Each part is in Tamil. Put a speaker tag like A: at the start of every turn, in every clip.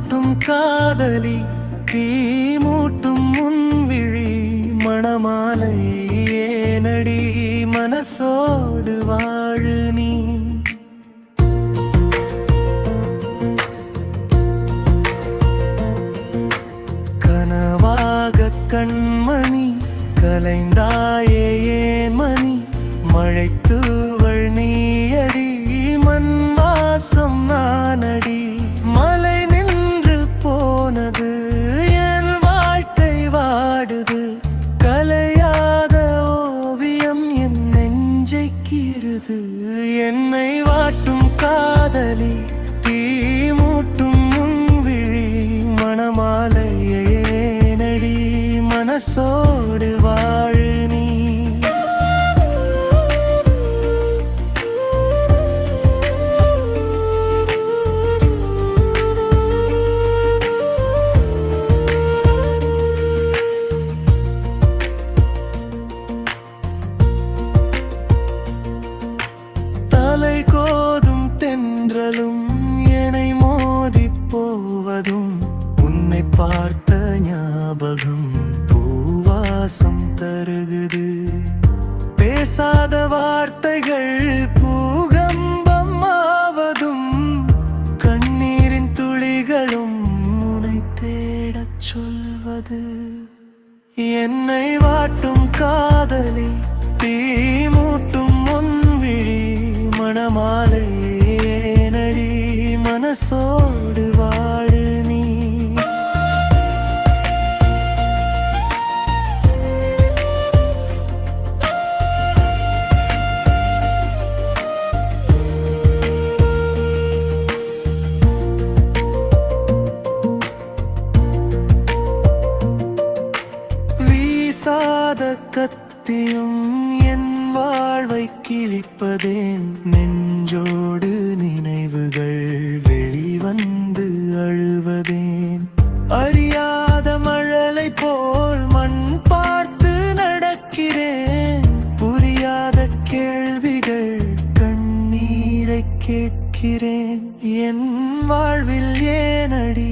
A: வாட்டும் காதலி தீ மூட்டும் முன்விழி மணமாலை ஏனடி மனசோடு வாழு நீ. கனவாக கண்மணி கலைந்தாயே ஏன் மணி மழைத்தூவள் நீயடி மண் வாசம் நானடி. மலை நின்று போனது என் வாழ்க்கை வாடுது கலையாத ஓவியம் என் நெஞ்சை கீறுது. என்னை வாட்டும் காதலி தீ மூட்டும் முன்விழி மணமாலையே நடி மனசோடு வாழு நீ. தலை கோதும் தென்றலும் என்னை மோதி போவதும் உன்னை பார்த்த ஞாபகம் பூவாசம் தருகுது. பேசாத வார்த்தைகள் பூகம்பம் ஆவதும் கண்ணீரின் துளிகளும் உன்னை தேடச் சொல்வது. என்னை வாட்டும் காதலி தீ மூட்டும் முன்விழி மணமாலையே நடி மனசோடு வாழு நீ. வீசாத கத்தியும் என் வாழ்வை கிழிப்பதேன் நெஞ்சோடு நினைவுகள் வெளிவந்து அழுவதேன். அறியாத மழலை போல் மண் பார்த்து நடக்கிறேன் புரியாத கேள்விகள் கண்ணீரை கேட்கிறேன். என் வாழ்வில் ஏனடி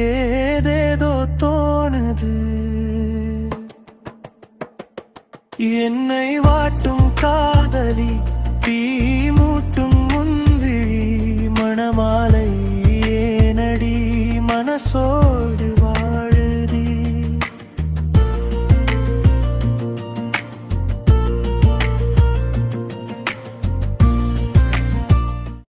A: ஏதேதோ தோணுது. என்னை வாட்டும் காதலி